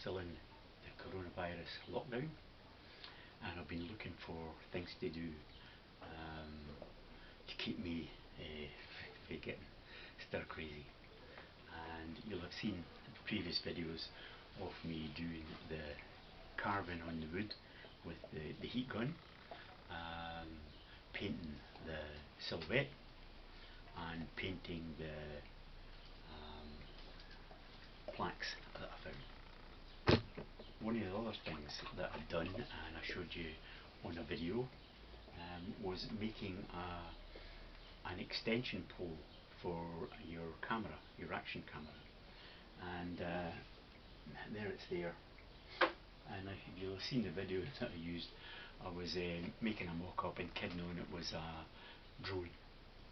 still in the coronavirus lockdown, and I've been looking for things to do to keep me from getting stir crazy. And you'll have seen previous videos of me doing the carving on the wood with the heat gun, painting the silhouette and painting the plaques that I found. One of the other things that I'd done, and I showed you on a video, was making an extension pole for your camera, your action camera. And there it's there. And you'll have seen the video that I used. I was making a mock-up and kidding on it was a drone,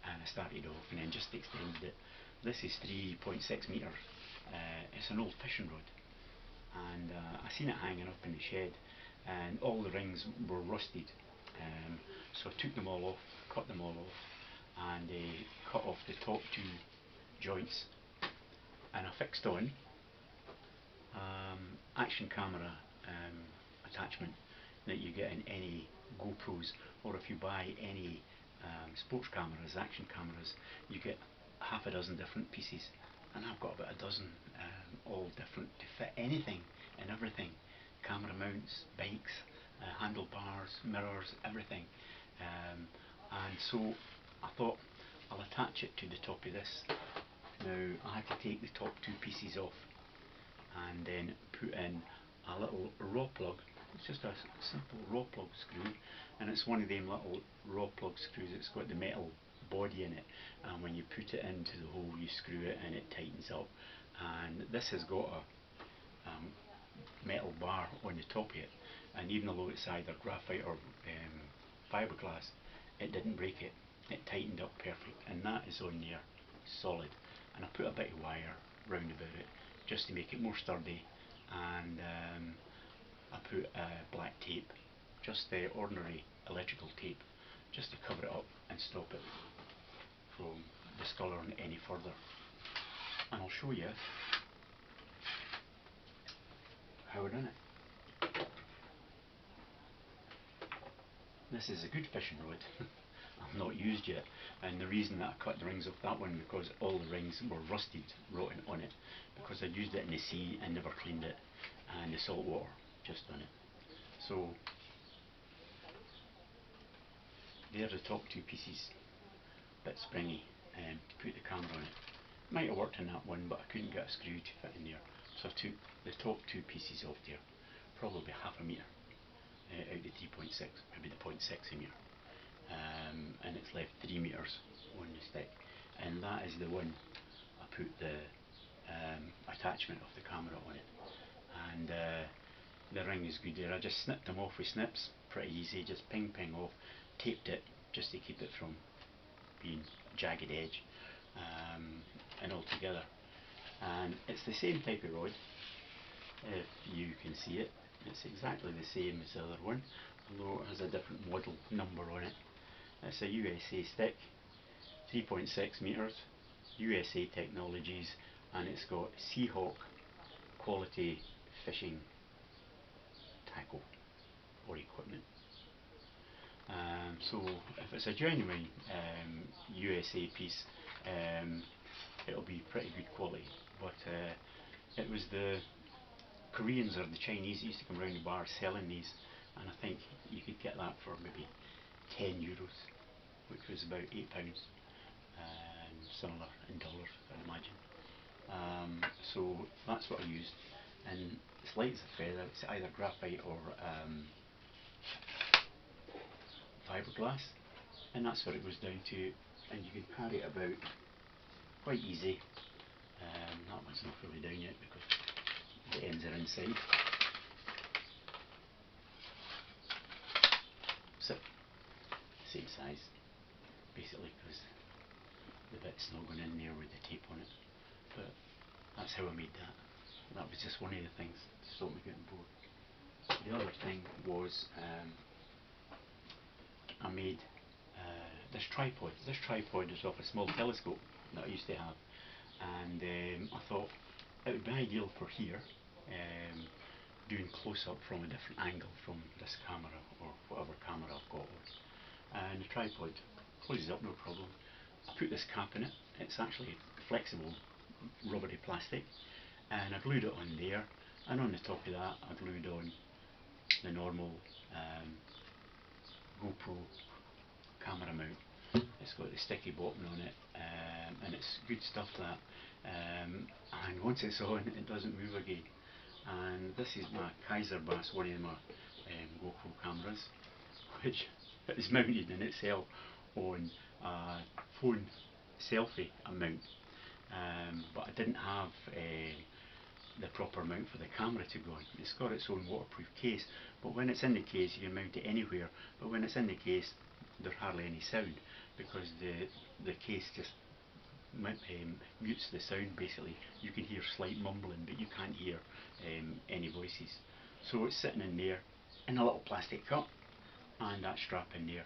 and I started off and then just extended it. This is 3.6 metres. It's an old fishing rod, and I seen it hanging up in the shed, and all the rings were rusted, so I took them all off, cut them all off, and cut off the top two joints, and I fixed on action camera attachment that you get in any GoPros, or if you buy any sports cameras, action cameras, you get half a dozen different pieces, and I've got about a dozen, all different to fit anything and everything, camera mounts, bikes, handlebars, mirrors, everything, and so I thought I'll attach it to the top of this. Now I had to take the top two pieces off and then put in a little raw plug. It's just a simple raw plug screw, and it's one of them little raw plug screws. It's got the metal body in it, and when you put it into the hole you screw it and it tightens up. And this has got a metal bar on the top of it, and even though it's either graphite or fiberglass, it didn't break it. It tightened up perfect, and that is on there solid. And I put a bit of wire round about it just to make it more sturdy, and I put black tape, just the ordinary electrical tape, just to cover it up and stop it from discolouring any further. And I'll show you how I done it. This is a good fishing rod. I've not used yet, and the reason that I cut the rings off that one, because all the rings were rusted, rotten on it, because I used it in the sea and never cleaned it, and the salt water just on it. So there are the top two pieces, bit springy, to put the camera on it. Might have worked on that one, but I couldn't get a screw to fit in there, so I took the top two pieces off there, probably half a metre out of 3.6, maybe the 0.6 a metre. And it's left 3 metres on the stick, and that is the one I put the attachment of the camera on it. And the ring is good there. I just snipped them off with snips, pretty easy, just ping off, taped it just to keep it from being jagged edge, and all together. And it's the same type of rod, if you can see it. It's exactly the same as the other one, although it has a different model number on it. It's a USA stick, 3.6 metres, USA Technologies, and it's got Seahawk quality fishing tackle or equipment. So if it's a genuine USA piece, it'll be pretty good quality. But it was the Koreans or the Chinese that used to come around the bar selling these, and I think you could get that for maybe €10, which was about £8, similar in dollars, I'd imagine. So that's what I used, and it's light as a feather. It's either graphite or fiberglass, and that's what it goes down to, and you can carry it about quite easy. That one's not fully down yet because the ends are inside. So, same size, basically, because the bit's not going in there with the tape on it. But that's how I made that. That was just one of the things to stop me getting bored. The other thing was I made this tripod. This tripod is off a small telescope that I used to have, and I thought it would be ideal for here, doing close up from a different angle from this camera or whatever camera I've got on. And the tripod closes up no problem. I put this cap in it. It's actually flexible rubbery plastic, and I glued it on there, and on the top of that I glued on the normal GoPro camera mount. It's got the sticky bottom on it, and it's good stuff that, and once it's on it doesn't move again. And this is my Kaiser Bass, one of my GoPro cameras, which is mounted in itself on a phone selfie mount, but I didn't have the proper mount for the camera to go on. It's got its own waterproof case, but when it's in the case you can mount it anywhere, but when it's in the case there's hardly any sound, because the case just mutes the sound. Basically you can hear slight mumbling, but you can't hear any voices. So it's sitting in there in a little plastic cup, and that strap in there.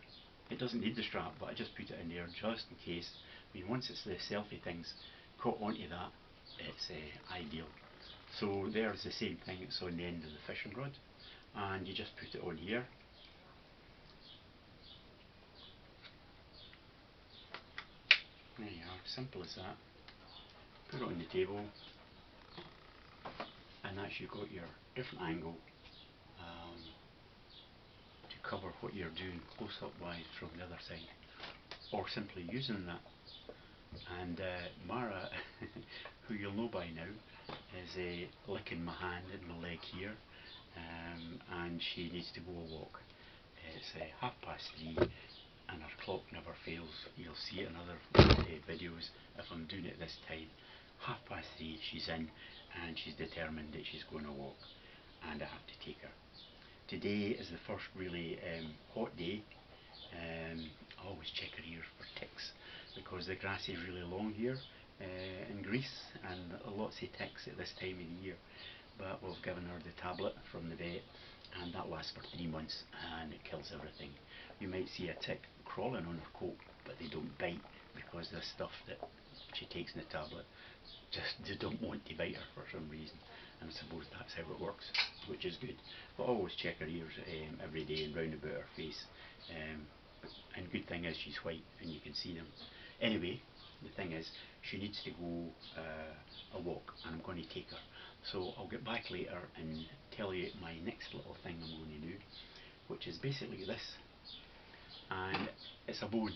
It doesn't need the strap, but I just put it in there just in case. I mean, once it's the selfie things caught onto that, it's ideal. So there's the same thing, it's on the end of the fishing rod, and you just put it on here. There you are, simple as that. Put it on the table, and that's, you've got your different angle to cover what you're doing close up wise from the other side, or simply using that. And Mara, who you'll know by now, is licking my hand and my leg here, and she needs to go a walk. It's 3:30 and her clock never fails. You'll see it in other videos if I'm doing it this time. 3:30 she's in, and she's determined that she's going to walk, and I have to take her. Today is the first really hot day. I always check her ears for ticks, because the grass is really long here in Greece, and lots of ticks at this time of the year. But we've given her the tablet from the vet, and that lasts for 3 months, and it kills everything. You might see a tick crawling on her coat, but they don't bite, because the stuff that she takes in the tablet, just they don't want to bite her for some reason. And I suppose that's how it works, which is good. But I always check her ears every day and round about her face. And good thing is she's white and you can see them. Anyway, the thing is, she needs to go a walk, and I'm going to take her. So I'll get back later and tell you my next little thing I'm going to do, which is basically this. And it's a bone,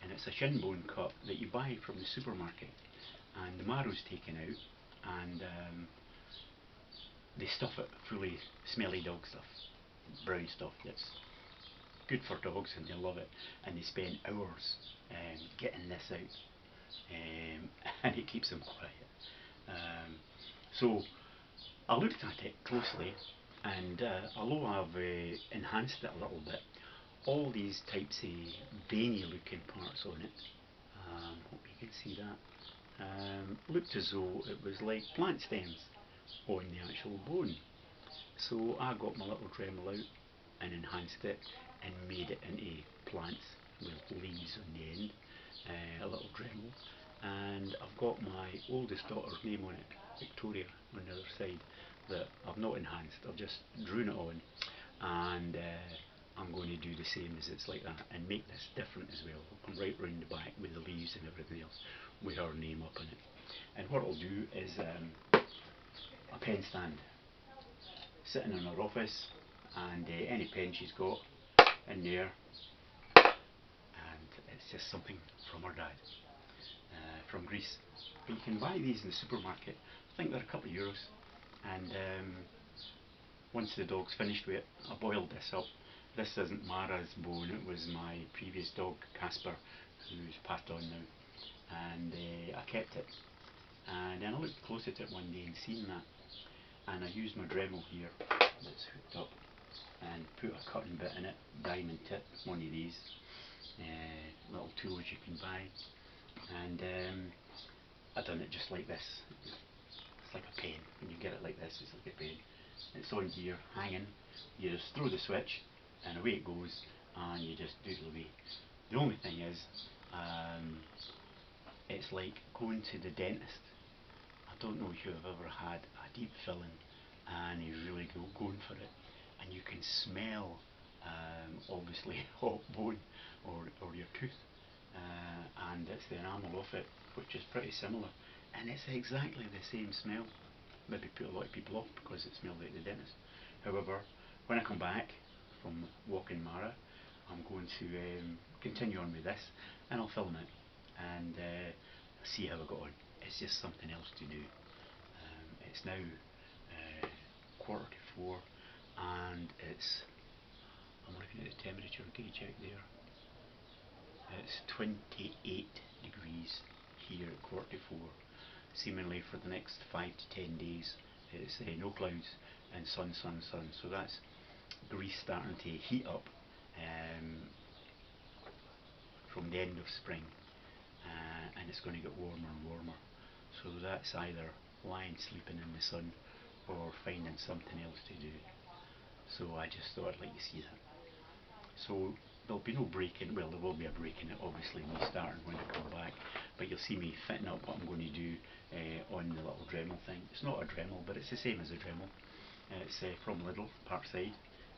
and it's a shin bone cut that you buy from the supermarket, and the marrow's taken out, and they stuff it full of smelly dog stuff, brown stuff that's good for dogs, and they love it, and they spend hours getting this out, and it keeps them quiet. So I looked at it closely, and although I've enhanced it a little bit, all these types of veiny looking parts on it, hope you can see that, looked as though it was like plant stems on the actual bone. So I got my little Dremel out and enhanced it and made it into plants with leaves on the end, a little Dremel. And I've got my oldest daughter's name on it, Victoria, on the other side, that I've not enhanced. I've just drawn it on, and I'm going to do the same as it's like that, and make this different as well. I'll come right round the back with the leaves and everything else with her name up on it. And what I'll do is a pen stand sitting in her office, and any pen she's got in there, and it's just something from her dad, from Greece. But you can buy these in the supermarket. I think they're a couple of euros, and once the dog's finished with it, I boiled this up. This isn't Mara's bone, it was my previous dog Casper, who's passed on now, and I kept it. And then I looked close at it one day and seen that, and I used my Dremel here that's hooked up, and put a cutting bit in it, diamond tip, one of these little tools you can buy, and I done it just like this. It's like a pen. When you get it like this, it's like a pen. It's on here, hanging. You just throw the switch, and away it goes, and you just doodle away. The only thing is, it's like going to the dentist. I don't know if you've ever had a deep filling and he's really going for it, and you can smell obviously hot bone or your tooth, and it's the enamel of it, which is pretty similar, and it's exactly the same smell. Maybe put a lot of people off because it smelled like the dentist. However, when I come back from walking Mara, I'm going to continue on with this, and I'll film it and see how I got on. It's just something else to do. It's now 3:45, and I'm looking at the temperature gauge out there. It's 28 degrees here at 4:45. Seemingly for the next 5 to 10 days it's no clouds and sun. So that's Greece starting to heat up from the end of spring, and it's going to get warmer and warmer. So that's either lying sleeping in the sun or finding something else to do. So I just thought I'd let you see that. So there'll be no break in, well, there will be a break in it, obviously, me starting when I come back, but you'll see me fitting up what I'm going to do on the little Dremel thing. It's not a Dremel, but it's the same as a Dremel. It's from Lidl, Parkside,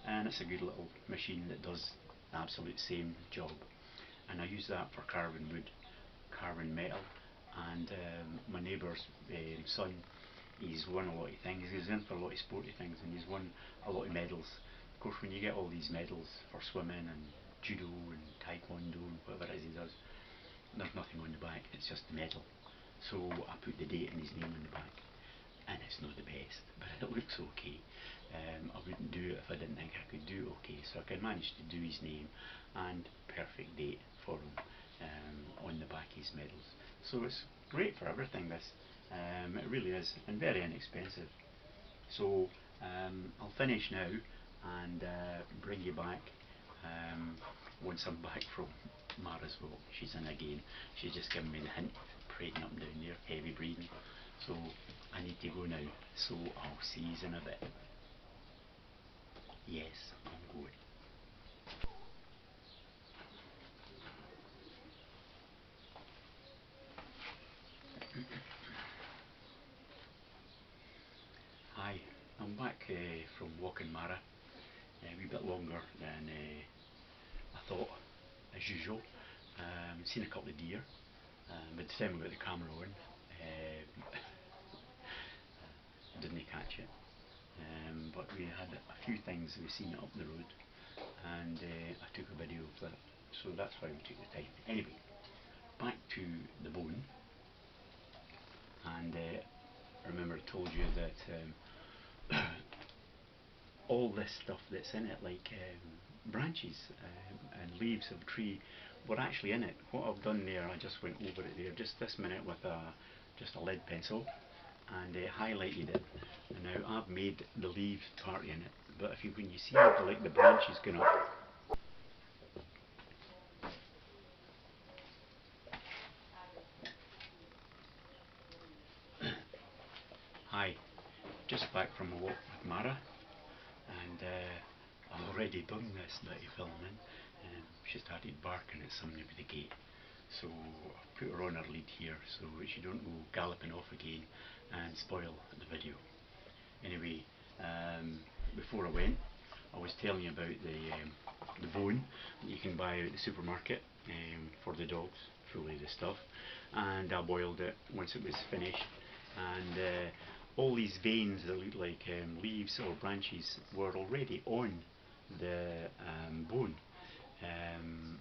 and it's a good little machine that does the absolute same job. And I use that for carving wood, carving metal, and my neighbour's son, he's won a lot of things. He's in for a lot of sporty things, and he's won a lot of medals. Of course, when you get all these medals for swimming and judo and taekwondo and whatever it is he does, there's nothing on the back, it's just the medal. So I put the date and his name on the back, and it's not the best, but it looks okay. I wouldn't do it if I didn't think I could do it okay, so I can manage to do his name and perfect date for him on the back of his medals. So it's great for everything, this. It really is, and very inexpensive. So I'll finish now and bring you back once I'm back from Mara's walk. She's in again. She's just given me the hint, praying up and down there, heavy breathing. So I need to go now. So I'll see you in a bit. Yes, I'm going. Hi, I'm back from walking Mara. A wee bit longer than I thought, as usual. Seen a couple of deer. By the time we got the camera on, didn't catch it. But we had a few things we seen up the road, and I took a video of that. So that's why we took the time. Anyway, back to the bone. And remember I told you that all this stuff that's in it, like branches and leaves of a tree, were actually in it. What I've done there, I just went over it there just this minute with just a lead pencil, and highlighted it. And now I've made the leaves part in it, but if you, when you see like the branches going up, hi, just back from a walk with Mara, and I've already done this bit of filming. She started barking at somebody with the gate, so I've put her on her lead here so she don't go galloping off again and spoil the video. Anyway, before I went, I was telling you about the bone that you can buy at the supermarket for the dogs, full of the stuff, and I boiled it once it was finished, and all these veins that look like leaves or branches were already on the bone.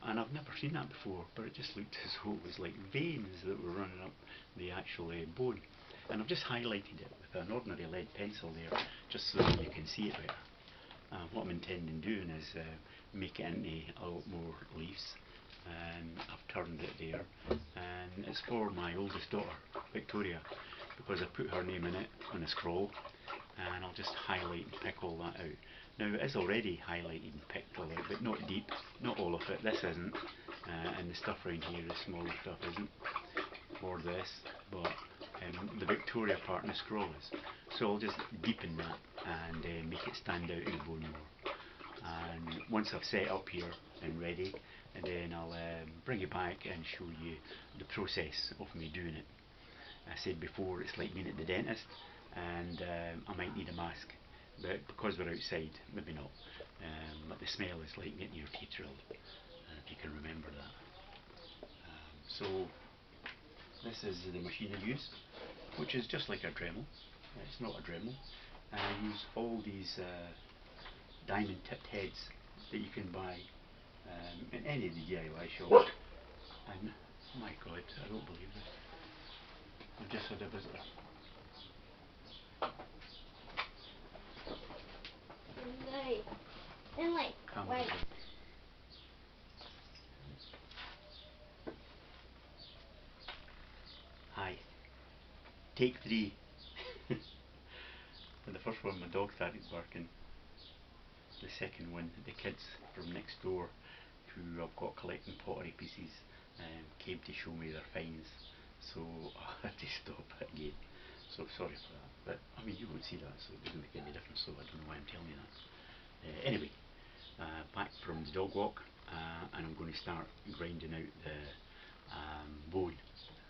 And I've never seen that before, but it just looked as though it was like veins that were running up the actual bone. And I've just highlighted it with an ordinary lead pencil there, just so that you can see it better. What I'm intending doing is make it into a lot more leaves, and I've turned it there, and it's for my oldest daughter, Victoria, because I put her name in it on a scroll, and I'll just highlight and pick all that out. Now it is already highlighted and picked all out, but not deep, not all of it. This isn't, and the stuff around here, the smaller stuff isn't, or this, but the Victoria part in the scroll is. So I'll just deepen that and make it stand out in the bone more. And once I've set up here and ready, and then I'll bring it back and show you the process of me doing it. I said before, it's like being at the dentist, and I might need a mask but because we're outside, maybe not. But the smell is like getting your teeth drilled, if you can remember that. So this is the machine I use, which is just like a Dremel. It's not a Dremel. And I use all these diamond tipped heads that you can buy in any of the DIY shops. And my God, I don't believe this. I've just had a visitor. Camera. Hi. Take 3. And the first one, my dog started barking. The second one, the kids from next door, who I've got collecting pottery pieces, came to show me their finds. So I had to stop it again. So sorry for that. But I mean, you won't see that, so it doesn't make any difference. So I don't know why I'm telling you that. Anyway, back from the dog walk, and I'm going to start grinding out the bone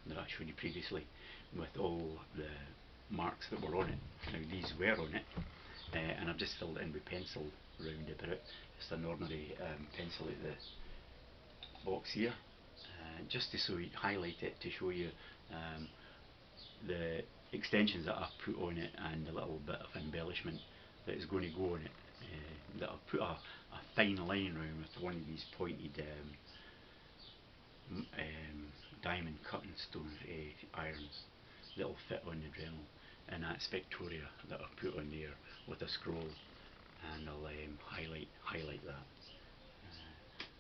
that I showed you previously, with all the marks that were on it. Now these were on it, and I've just filled it in with pencil round about it, just an ordinary pencil at the box here, just to highlight it, to show you the extensions that I've put on it and a little bit of embellishment that is going to go on it. That I've put a fine line round with one of these pointed diamond cutting stone irons that will fit on the Dremel, and that's Victoria that I've put on there with a scroll, and I'll highlight that.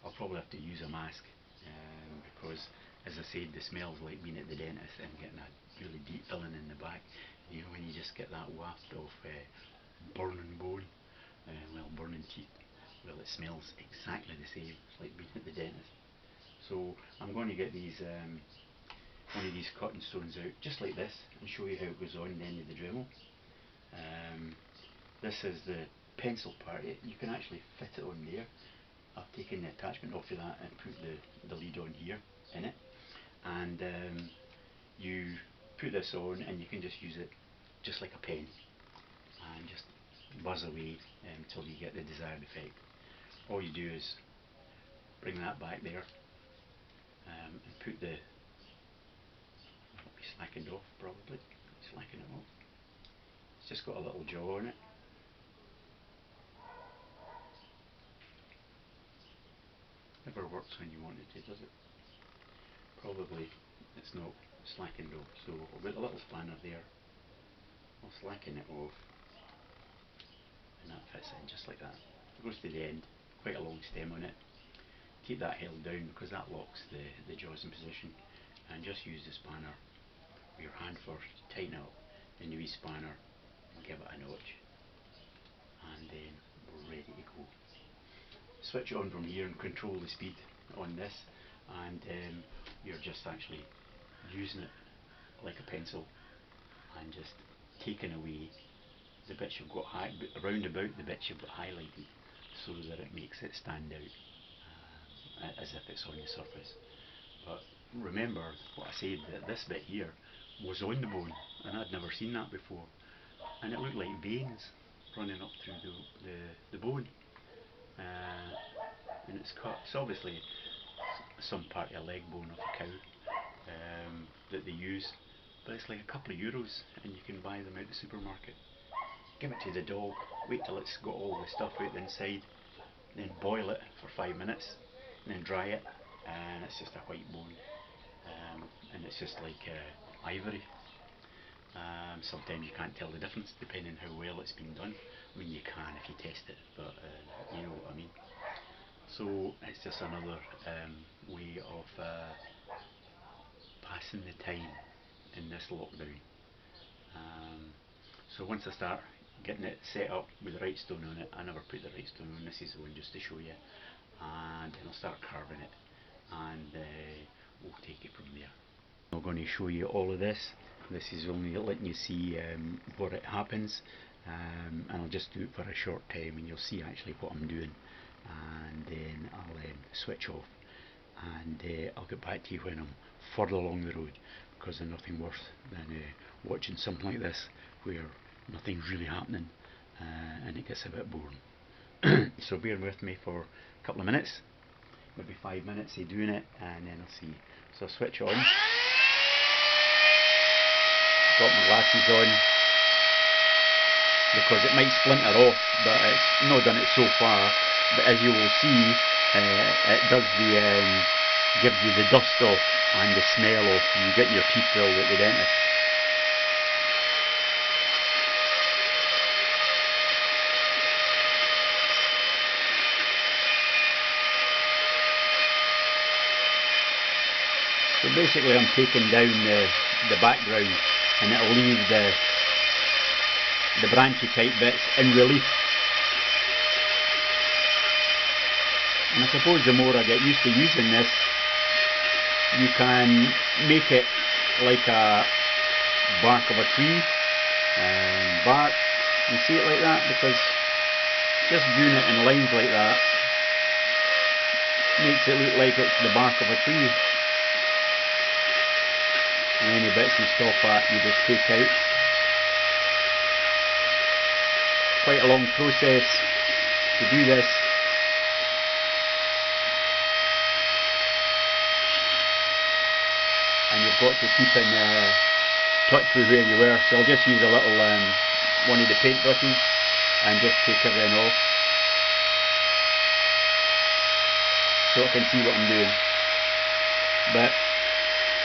I'll probably have to use a mask because, as I said, the smells like being at the dentist and getting a really deep filling in the back. You know, when you just get that waft of burning bone, burning teeth. Well, it smells exactly the same. It's like being at the dentist. So I'm going to get these one of these cutting stones out, just like this, and show you how it goes on the end of the Dremel. This is the pencil part. You can actually fit it on there. I've taken the attachment off of that and put the lead on here in it, and you put this on and you can just use it just like a pen and just buzz away until you get the desired effect. All you do is bring that back there and put the slackened off, probably slacken it off. It's just got a little jaw on it. Never works when you want it to, does it? Probably it's not slackened off, so I'll get a little spanner there. I'll slacken it off, and that fits in just like that. It goes to the end, quite a long stem on it. Keep that held down because that locks the jaws in position, and just use the spanner with your hand first, tighten it up, then the wee spanner, give it a notch, and then we're ready to go. Switch it on from here and control the speed on this, and you're just actually using it like a pencil and just taking away the bits you've got around about the bits you've got highlighted, so that it makes it stand out as if it's on the surface. But remember what I said, that this bit here was on the bone, and I'd never seen that before, and it looked like veins running up through the bone, and it's cut. It's obviously some part of a leg bone of a cow that they use, but it's like a couple of euros and you can buy them out the supermarket. Give it to the dog, wait till it's got all the stuff out the inside, then boil it for 5 minutes, and then dry it, and it's just a white bone, and it's just like ivory. Sometimes you can't tell the difference depending how well it's been done. I mean, you can if you test it, but you know what I mean. So it's just another way of passing the time in this lockdown. So once I start getting it set up with the right stone on it, I never put the right stone on, this is the one just to show you, and then I'll start carving it, and we'll take it from there. I'm going to show you all of this. This is only letting you see what it happens, and I'll just do it for a short time and you'll see actually what I'm doing, and then I'll switch off, and I'll get back to you when I'm further along the road, because there's nothing worse than watching something like this where nothing's really happening and it gets a bit boring. So bear with me for a couple of minutes, maybe 5 minutes of doing it, and then I'll see. So I'll switch on, got my glasses on, because it might splinter off, but it's not done it so far. But as you will see, it does the gives you the dust off and the smell of you get your teeth drilled at the dentist. So basically I'm taking down the background, and it'll leave the branchy type bits in relief. And I suppose the more I get used to using this, you can make it like a bark of a tree, bark, you see it like that, because just doing it in lines like that makes it look like it's the bark of a tree. And any bits you stop at, you just take out. Quite a long process to do this. And you've got to keep in touch with where you were. So I'll just use a little one of the paint brushes and just take everything off, so I can see what I'm doing. But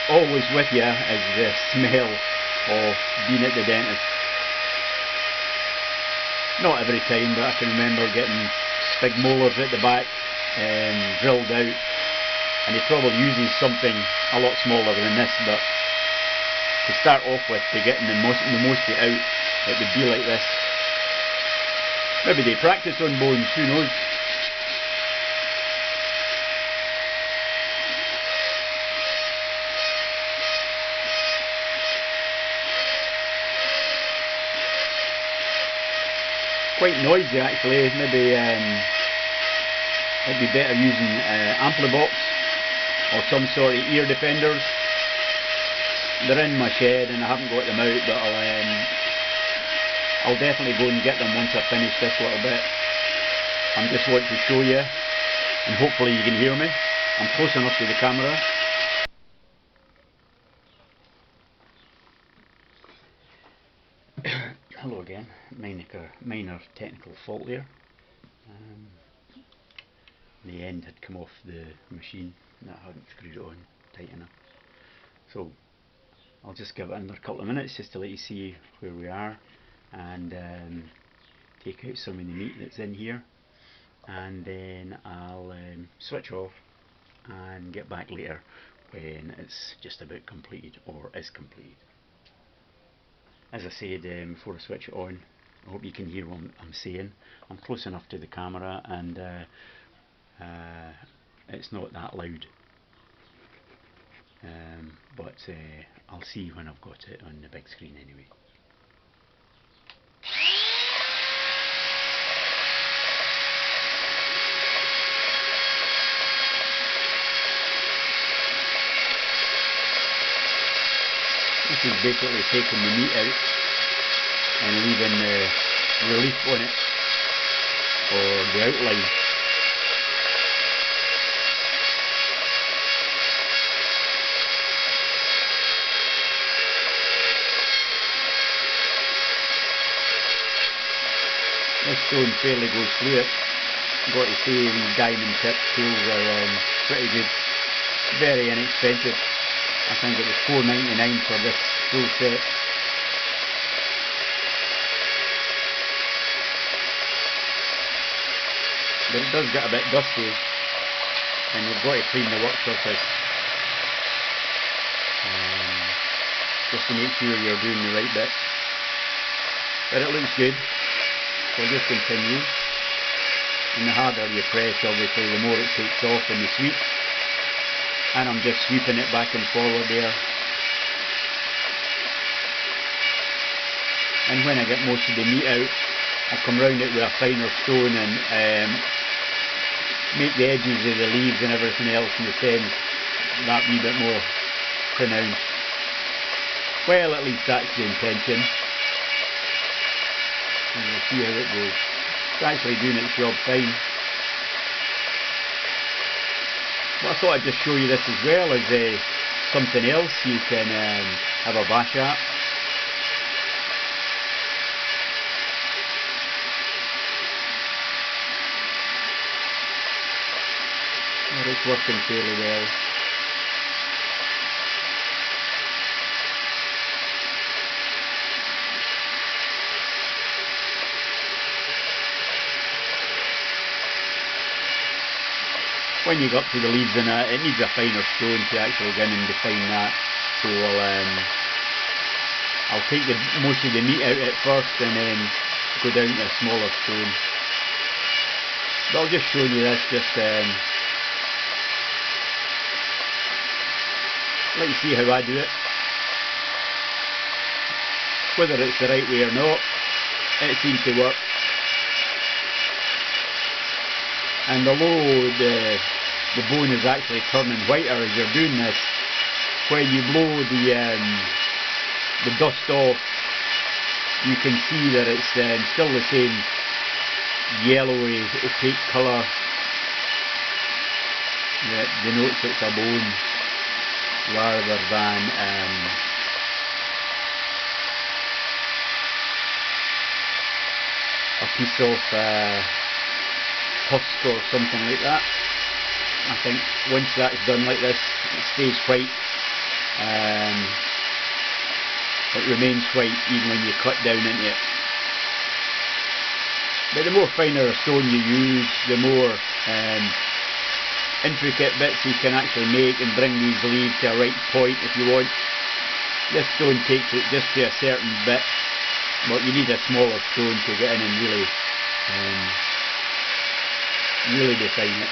always with you is the smell of being at the dentist. Not every time, but I can remember getting big molars at the back drilled out, and he probably uses something a lot smaller than this, but to start off with, to get the most of it out, it would be like this. Maybe they practice on bones, who knows. Quite noisy actually. Maybe it'd be better using amplibox or some sort of ear defenders. They're in my shed and I haven't got them out, but I'll definitely go and get them once I finish this little bit. I'm just wanting to show you, and hopefully you can hear me. I'm close enough to the camera. Hello again. Minor technical fault there. The end had come off the machine and I hadn't screwed it on tight enough. So I'll just give it another couple of minutes just to let you see where we are, and take out some of the meat that's in here, and then I'll switch off and get back later when it's just about completed, or is completed. As I said before I switch it on, I hope you can hear what I'm saying. I'm close enough to the camera, and it's not that loud, but I'll see when I've got it on the big screen anyway. This is basically taking the meat out and leaving the relief on it, or the outline. This stone fairly goes through it. I've got to say these diamond tipped tools are pretty good, very inexpensive. I think it was $4.99 for this full set. But it does get a bit dusty, and you've got to clean the work surface just to make sure you're doing the right bits. But it looks good, so I'll just continue. And the harder you press, obviously, the more it takes off in the sweep. And I'm just sweeping it back and forward there. And when I get most of the meat out, I'll come round it with a finer stone and make the edges of the leaves and everything else in the stems that wee bit more pronounced. Well, at least that's the intention. and we'll see how it goes. It's actually doing its job fine. But I thought I'd just show you this as well as something else you can have a bash at. Well, it's working fairly well. When you get up to the leaves and that, it needs a finer stone to actually go in and define that. So I'll take most of the meat out at first and then go down to a smaller stone. But I'll just show you this, just let you see how I do it. Whether it's the right way or not, it seems to work. And although the bone is actually turning whiter as you're doing this, when you blow the dust off, you can see that it's still the same yellowy, opaque colour that denotes it's a bone rather than a piece of husk or something like that. I think once that's done like this, it stays white. It remains white even when you cut down into it. But the more finer a stone you use, the more intricate bits you can actually make and bring these leaves to a right point if you want. This stone takes it just to a certain bit, but you need a smaller stone to get in and really define it.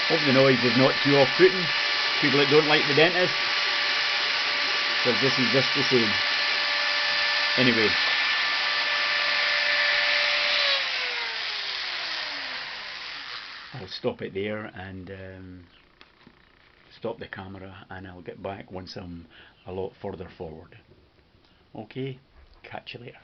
Hope the noise is not too off-putting. People that don't like the dentist, because this is just the same. Anyway, I'll stop it there and stop the camera, and I'll get back once I'm a lot further forward. Okay, catch you later.